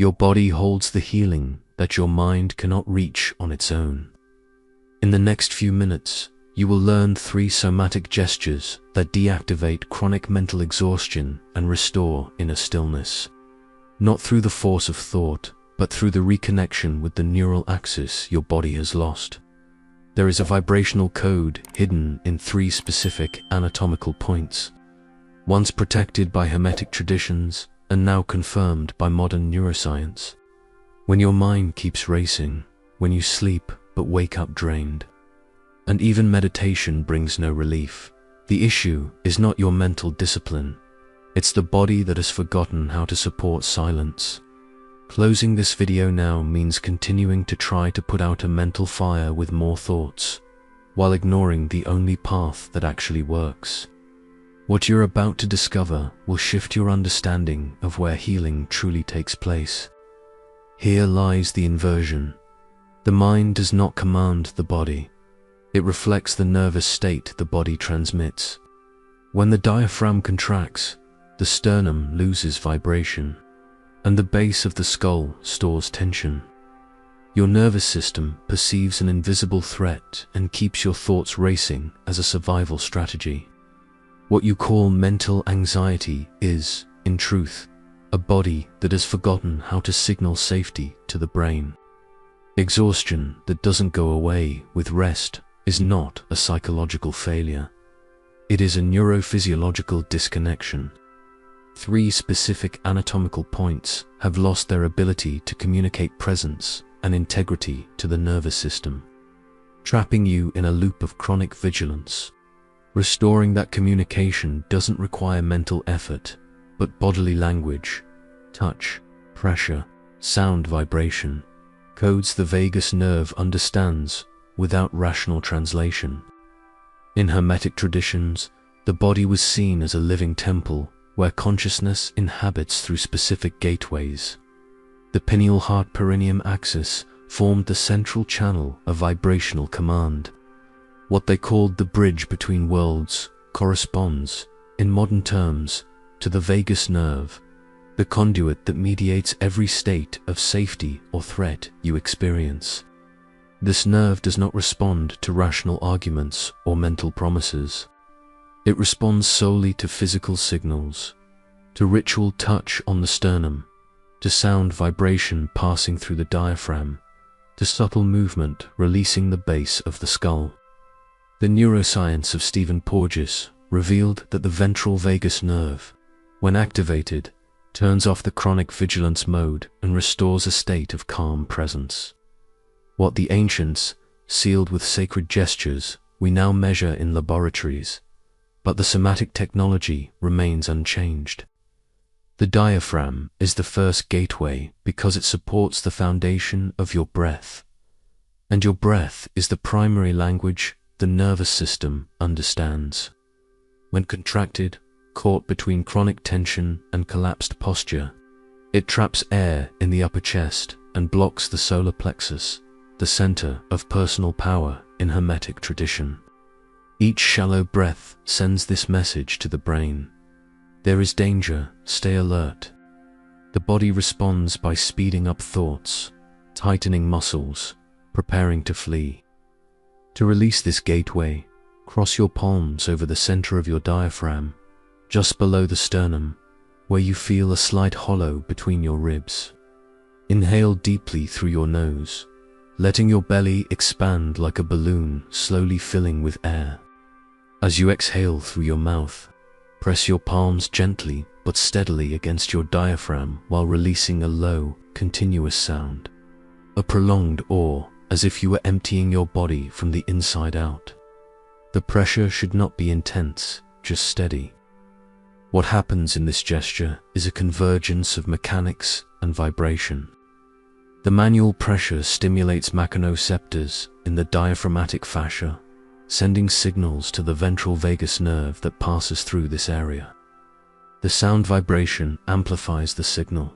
Your body holds the healing that your mind cannot reach on its own. In the next few minutes, you will learn 3 somatic gestures that deactivate chronic mental exhaustion and restore inner stillness. Not through the force of thought, but through the reconnection with the neural axis your body has lost. There is a vibrational code hidden in 3 specific anatomical points, once protected by Hermetic traditions and now confirmed by modern neuroscience. When your mind keeps racing, when you sleep but wake up drained, and even meditation brings no relief, the issue is not your mental discipline. It's the body that has forgotten how to support silence. Closing this video now means continuing to try to put out a mental fire with more thoughts, while ignoring the only path that actually works. What you're about to discover will shift your understanding of where healing truly takes place. Here lies the inversion. The mind does not command the body. It reflects the nervous state the body transmits. When the diaphragm contracts, the sternum loses vibration, and the base of the skull stores tension. Your nervous system perceives an invisible threat and keeps your thoughts racing as a survival strategy. What you call mental anxiety is, in truth, a body that has forgotten how to signal safety to the brain. Exhaustion that doesn't go away with rest is not a psychological failure. It is a neurophysiological disconnection. 3 specific anatomical points have lost their ability to communicate presence and integrity to the nervous system, trapping you in a loop of chronic vigilance. Restoring that communication doesn't require mental effort, but bodily language, touch, pressure, sound vibration, codes the vagus nerve understands without rational translation. In Hermetic traditions, the body was seen as a living temple where consciousness inhabits through specific gateways. The pineal heart perineum axis formed the central channel of vibrational command. What they called the bridge between worlds corresponds, in modern terms, to the vagus nerve, the conduit that mediates every state of safety or threat you experience. This nerve does not respond to rational arguments or mental promises. It responds solely to physical signals, to ritual touch on the sternum, to sound vibration passing through the diaphragm, to subtle movement releasing the base of the skull. The neuroscience of Stephen Porges revealed that the ventral vagus nerve, when activated, turns off the chronic vigilance mode and restores a state of calm presence. What the ancients sealed with sacred gestures, we now measure in laboratories, but the somatic technology remains unchanged. The diaphragm is the first gateway because it supports the foundation of your breath, and your breath is the primary language the nervous system understands. When contracted, caught between chronic tension and collapsed posture, it traps air in the upper chest and blocks the solar plexus, the center of personal power in Hermetic tradition. Each shallow breath sends this message to the brain. There is danger, stay alert. The body responds by speeding up thoughts, tightening muscles, preparing to flee. To release this gateway, cross your palms over the center of your diaphragm, just below the sternum, where you feel a slight hollow between your ribs. Inhale deeply through your nose, letting your belly expand like a balloon slowly filling with air. As you exhale through your mouth, press your palms gently but steadily against your diaphragm while releasing a low, continuous sound. A prolonged "or," as if you were emptying your body from the inside out. The pressure should not be intense, just steady. What happens in this gesture is a convergence of mechanics and vibration. The manual pressure stimulates mechanoreceptors in the diaphragmatic fascia, sending signals to the ventral vagus nerve that passes through this area. The sound vibration amplifies the signal,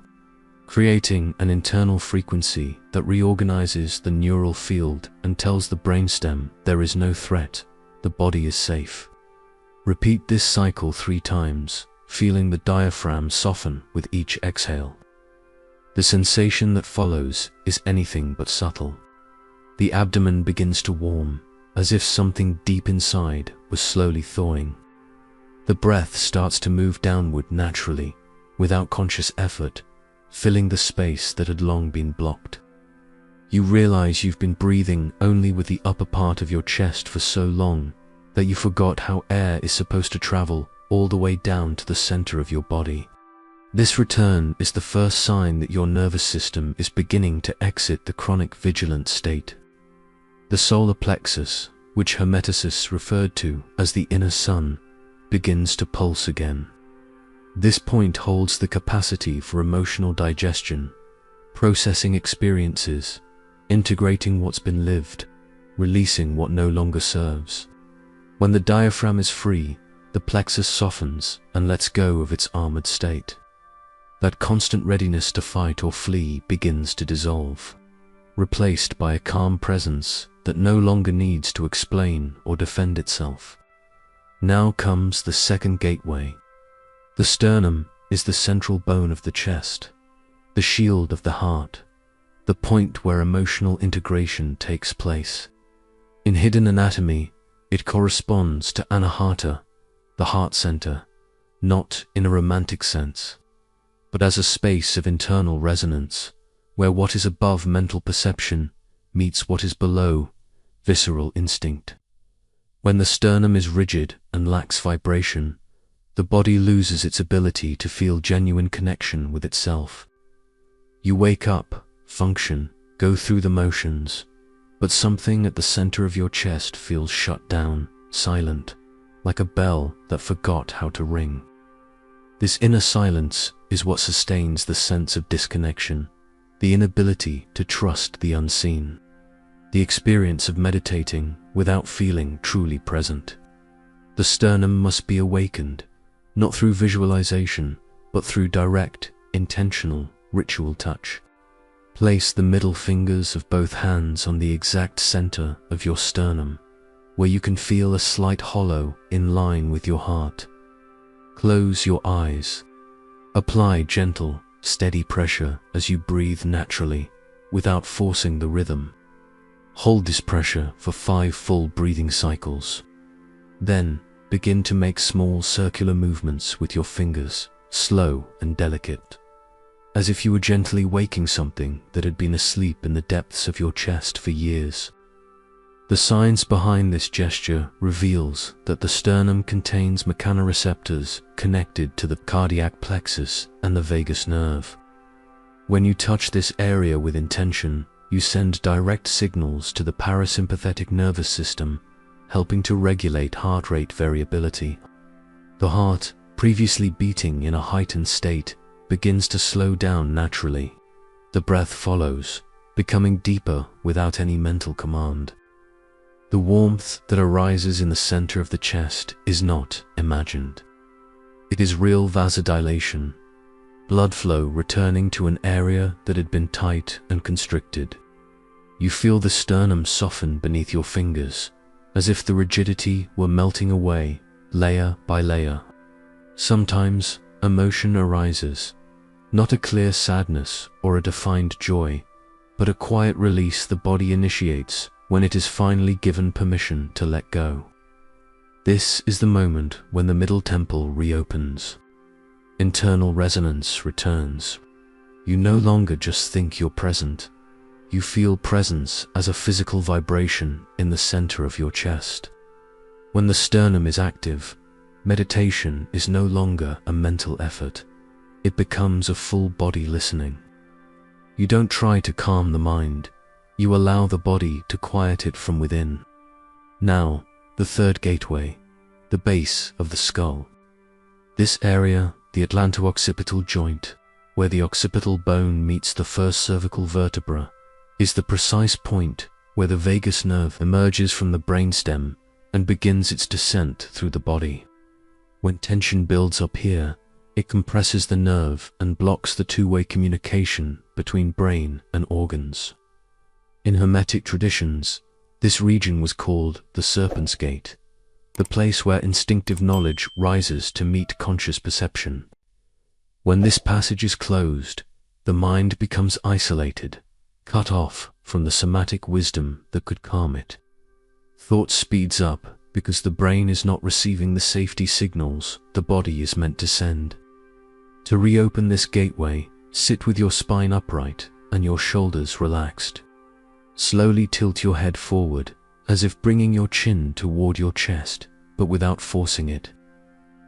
creating an internal frequency that reorganizes the neural field and tells the brainstem there is no threat, the body is safe. Repeat this cycle 3 times, feeling the diaphragm soften with each exhale. The sensation that follows is anything but subtle. The abdomen begins to warm, as if something deep inside was slowly thawing. The breath starts to move downward naturally, without conscious effort, filling the space that had long been blocked. You realize you've been breathing only with the upper part of your chest for so long that you forgot how air is supposed to travel all the way down to the center of your body. This return is the first sign that your nervous system is beginning to exit the chronic vigilant state. The solar plexus, which hermeticists referred to as the inner sun, begins to pulse again. This point holds the capacity for emotional digestion, processing experiences, integrating what's been lived, releasing what no longer serves. When the diaphragm is free, the plexus softens and lets go of its armored state. That constant readiness to fight or flee begins to dissolve, replaced by a calm presence that no longer needs to explain or defend itself. Now comes the second gateway. The sternum is the central bone of the chest, the shield of the heart, the point where emotional integration takes place. In hidden anatomy, it corresponds to anahata, the heart center, not in a romantic sense, but as a space of internal resonance, where what is above mental perception meets what is below visceral instinct. When the sternum is rigid and lacks vibration, the body loses its ability to feel genuine connection with itself. You wake up, function, go through the motions, but something at the center of your chest feels shut down, silent, like a bell that forgot how to ring. This inner silence is what sustains the sense of disconnection, the inability to trust the unseen, the experience of meditating without feeling truly present. The sternum must be awakened, not through visualization, but through direct, intentional, ritual touch. Place the middle fingers of both hands on the exact center of your sternum, where you can feel a slight hollow in line with your heart. Close your eyes. Apply gentle, steady pressure as you breathe naturally, without forcing the rhythm. Hold this pressure for 5 full breathing cycles. Then, begin to make small circular movements with your fingers, slow and delicate, as if you were gently waking something that had been asleep in the depths of your chest for years. The science behind this gesture reveals that the sternum contains mechanoreceptors connected to the cardiac plexus and the vagus nerve. When you touch this area with intention, you send direct signals to the parasympathetic nervous system, helping to regulate heart rate variability. The heart, previously beating in a heightened state, begins to slow down naturally. The breath follows, becoming deeper without any mental command. The warmth that arises in the center of the chest is not imagined. It is real vasodilation, blood flow returning to an area that had been tight and constricted. You feel the sternum soften beneath your fingers, as if the rigidity were melting away, layer by layer. Sometimes emotion arises, not a clear sadness or a defined joy, but a quiet release the body initiates when it is finally given permission to let go. This is the moment when the middle temple reopens. Internal resonance returns. You no longer just think you're present. You feel presence as a physical vibration in the center of your chest. When the sternum is active, meditation is no longer a mental effort. It becomes a full body listening. You don't try to calm the mind. You allow the body to quiet it from within. Now, the third gateway, the base of the skull. This area, the atlanto-occipital joint, where the occipital bone meets the first cervical vertebra, is the precise point where the vagus nerve emerges from the brainstem and begins its descent through the body. When tension builds up here, it compresses the nerve and blocks the two-way communication between brain and organs. In Hermetic traditions, this region was called the Serpent's Gate, the place where instinctive knowledge rises to meet conscious perception. When this passage is closed, The mind becomes isolated, cut off from the somatic wisdom that could calm it. Thought speeds up because the brain is not receiving the safety signals the body is meant to send. To reopen this gateway, sit with your spine upright and your shoulders relaxed. Slowly tilt your head forward, as if bringing your chin toward your chest, but without forcing it,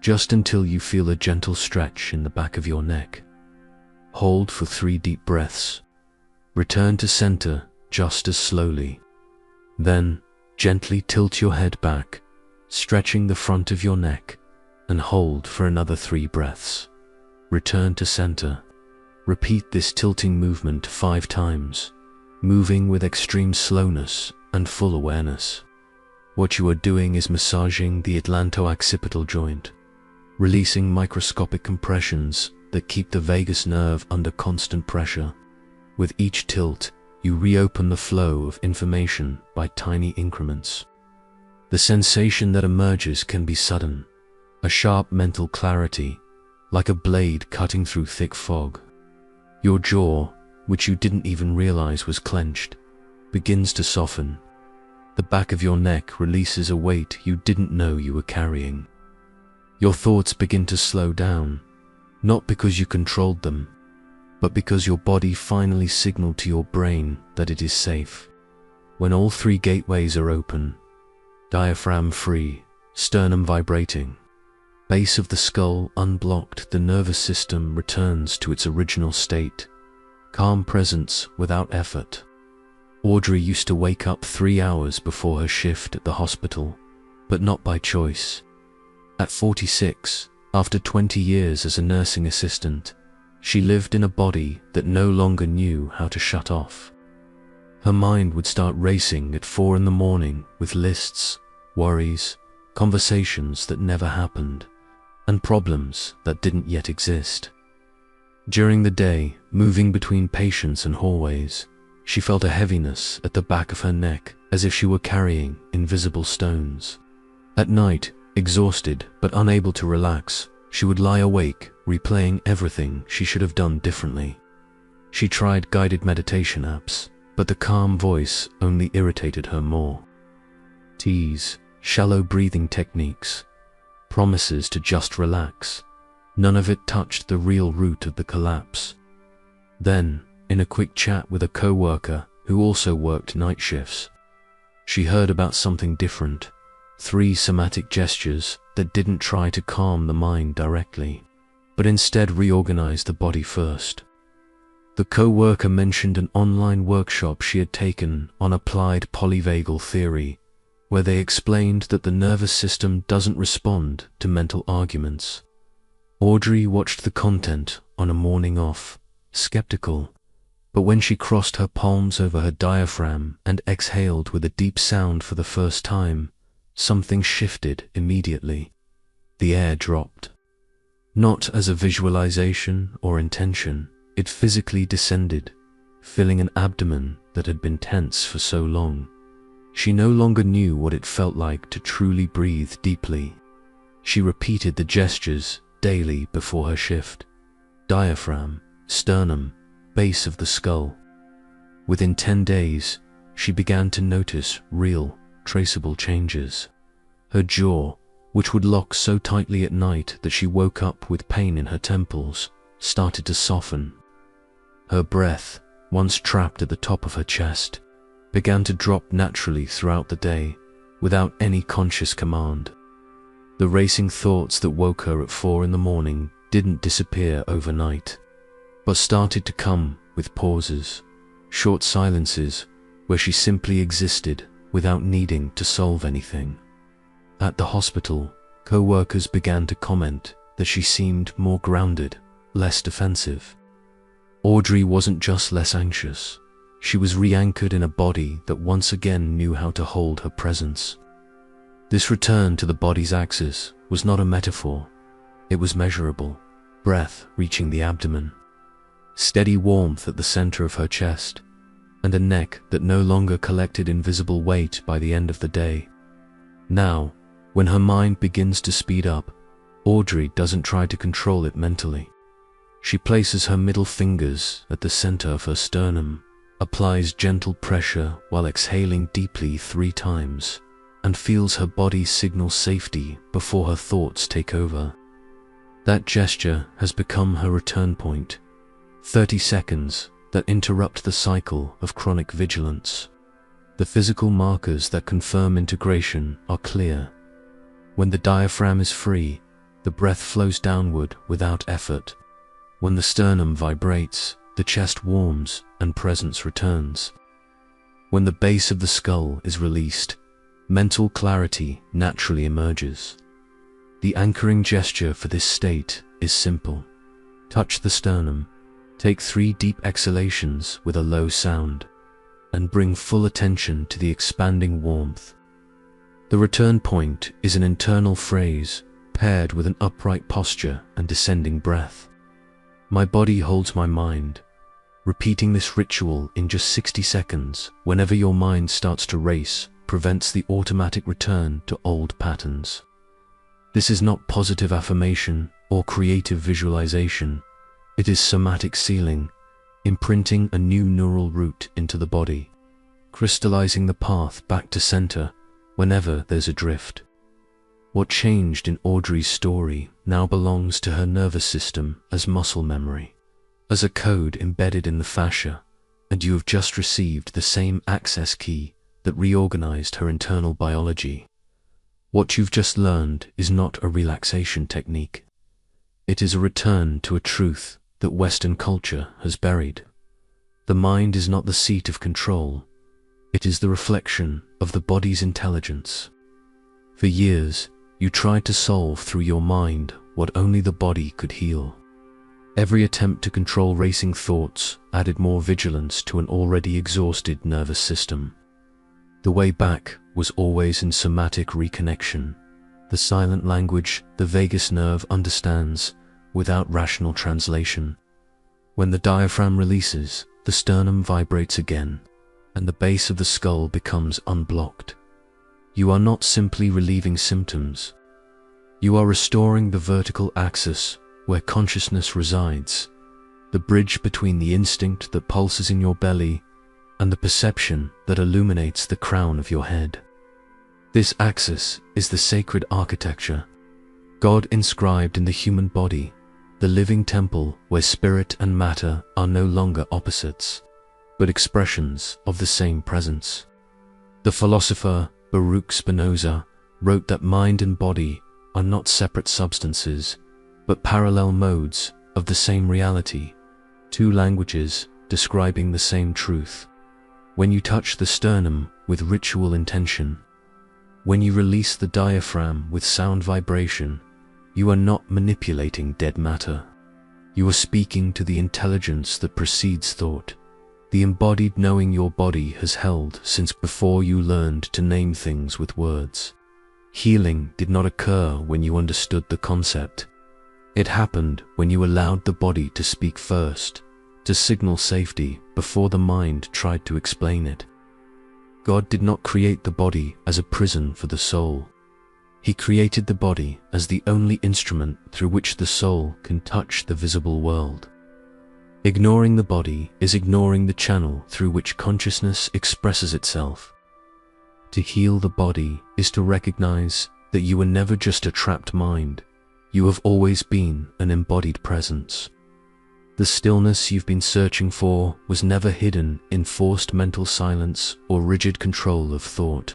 just until you feel a gentle stretch in the back of your neck. Hold for 3 deep breaths. Return to center just as slowly. Then, gently tilt your head back, stretching the front of your neck, and hold for another 3 breaths. Return to center. Repeat this tilting movement 5 times, moving with extreme slowness and full awareness. What you are doing is massaging the atlanto-occipital joint, releasing microscopic compressions that keep the vagus nerve under constant pressure. With each tilt, you reopen the flow of information by tiny increments. The sensation that emerges can be sudden, a sharp mental clarity, like a blade cutting through thick fog. Your jaw, which you didn't even realize was clenched, begins to soften. The back of your neck releases a weight you didn't know you were carrying. Your thoughts begin to slow down, not because you controlled them, but because your body finally signaled to your brain that it is safe. When all 3 gateways are open, diaphragm free, sternum vibrating, base of the skull unblocked, the nervous system returns to its original state, calm presence without effort. Audrey used to wake up 3 hours before her shift at the hospital, but not by choice. At 46, after 20 years as a nursing assistant, she lived in a body that no longer knew how to shut off. Her mind would start racing at 4 in the morning with lists, worries, conversations that never happened, and problems that didn't yet exist. During the day, moving between patients and hallways, she felt a heaviness at the back of her neck, as if she were carrying invisible stones. At night, exhausted but unable to relax, she would lie awake, replaying everything she should have done differently. She tried guided meditation apps, but the calm voice only irritated her more. Teas, shallow breathing techniques, promises to just relax, none of it touched the real root of the collapse. Then, in a quick chat with a co-worker who also worked night shifts, she heard about something different, 3 somatic gestures that didn't try to calm the mind directly, but instead reorganized the body first. The co-worker mentioned an online workshop she had taken on applied polyvagal theory, where they explained that the nervous system doesn't respond to mental arguments. Audrey watched the content on a morning off, skeptical, but when she crossed her palms over her diaphragm and exhaled with a deep sound for the first time, something shifted immediately. The air dropped. Not as a visualization or intention, it physically descended, filling an abdomen that had been tense for so long. She no longer knew what it felt like to truly breathe deeply. She repeated the gestures daily before her shift. Diaphragm, sternum, base of the skull. Within 10 days, she began to notice real, traceable changes. Her jaw, which would lock so tightly at night that she woke up with pain in her temples, started to soften. Her breath, once trapped at the top of her chest, began to drop naturally throughout the day, without any conscious command. The racing thoughts that woke her at 4 in the morning didn't disappear overnight, but started to come with pauses, short silences where she simply existed without needing to solve anything. At the hospital, co-workers began to comment that she seemed more grounded, less defensive. Audrey wasn't just less anxious, she was re-anchored in a body that once again knew how to hold her presence. This return to the body's axis was not a metaphor, it was measurable. Breath reaching the abdomen, steady warmth at the center of her chest, and a neck that no longer collected invisible weight by the end of the day. Now, when her mind begins to speed up, Audrey doesn't try to control it mentally. She places her middle fingers at the center of her sternum, applies gentle pressure while exhaling deeply 3 times, and feels her body signal safety before her thoughts take over. That gesture has become her return point, 30 seconds that interrupt the cycle of chronic vigilance. The physical markers that confirm integration are clear. When the diaphragm is free, the breath flows downward without effort. When the sternum vibrates, the chest warms and presence returns. When the base of the skull is released, mental clarity naturally emerges. The anchoring gesture for this state is simple. Touch the sternum, take 3 deep exhalations with a low sound, and bring full attention to the expanding warmth. The return point is an internal phrase paired with an upright posture and descending breath. My body holds my mind. Repeating this ritual in just 60 seconds whenever your mind starts to race prevents the automatic return to old patterns. This is not positive affirmation or creative visualization. It is somatic sealing, imprinting a new neural route into the body, crystallizing the path back to center whenever there's a drift. What changed in Audrey's story now belongs to her nervous system as muscle memory, as a code embedded in the fascia, and you have just received the same access key that reorganized her internal biology. What you've just learned is not a relaxation technique. It is a return to a truth that Western culture has buried. The mind is not the seat of control. It is the reflection of the body's intelligence. For years, you tried to solve through your mind what only the body could heal. Every attempt to control racing thoughts added more vigilance to an already exhausted nervous system. The way back was always in somatic reconnection, the silent language the vagus nerve understands without rational translation. When the diaphragm releases, the sternum vibrates again, and the base of the skull becomes unblocked. You are not simply relieving symptoms. You are restoring the vertical axis where consciousness resides, the bridge between the instinct that pulses in your belly and the perception that illuminates the crown of your head. This axis is the sacred architecture, God inscribed in the human body, the living temple where spirit and matter are no longer opposites, but expressions of the same presence. The philosopher Baruch Spinoza wrote that mind and body are not separate substances, but parallel modes of the same reality, 2 languages describing the same truth. When you touch the sternum with ritual intention, when you release the diaphragm with sound vibration, you are not manipulating dead matter. You are speaking to the intelligence that precedes thought, the embodied knowing your body has held since before you learned to name things with words. Healing did not occur when you understood the concept. It happened when you allowed the body to speak first, to signal safety before the mind tried to explain it. God did not create the body as a prison for the soul. He created the body as the only instrument through which the soul can touch the visible world. Ignoring the body is ignoring the channel through which consciousness expresses itself. To heal the body is to recognize that you were never just a trapped mind. You have always been an embodied presence. The stillness you've been searching for was never hidden in forced mental silence or rigid control of thought.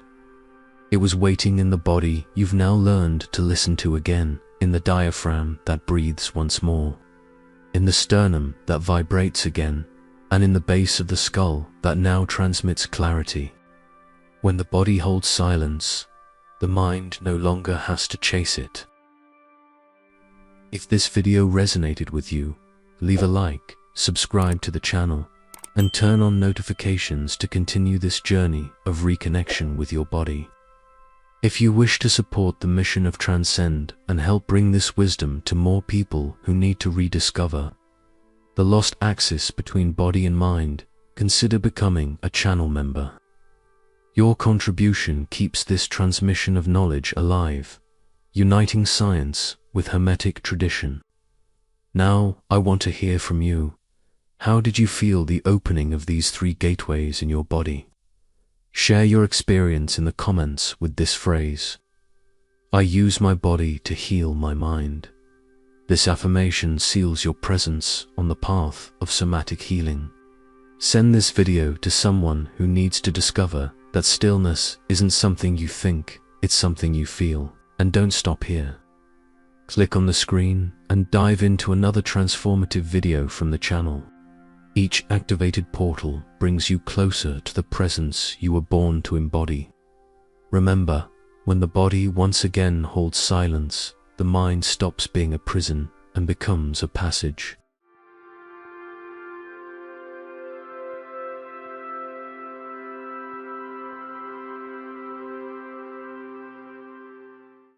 It was waiting in the body you've now learned to listen to again, in the diaphragm that breathes once more, in the sternum that vibrates again, and in the base of the skull that now transmits clarity. When the body holds silence, the mind no longer has to chase it. If this video resonated with you, leave a like, subscribe to the channel, and turn on notifications to continue this journey of reconnection with your body. If you wish to support the mission of Transcend and help bring this wisdom to more people who need to rediscover the lost axis between body and mind, consider becoming a channel member. Your contribution keeps this transmission of knowledge alive, uniting science with hermetic tradition. Now, I want to hear from you. How did you feel the opening of these 3 gateways in your body? Share your experience in the comments with this phrase: I use my body to heal my mind. This affirmation seals your presence on the path of somatic healing. Send this video to someone who needs to discover that stillness isn't something you think, it's something you feel. And don't stop here. Click on the screen and dive into another transformative video from the channel. Each activated portal brings you closer to the presence you were born to embody. Remember, when the body once again holds silence, the mind stops being a prison and becomes a passage.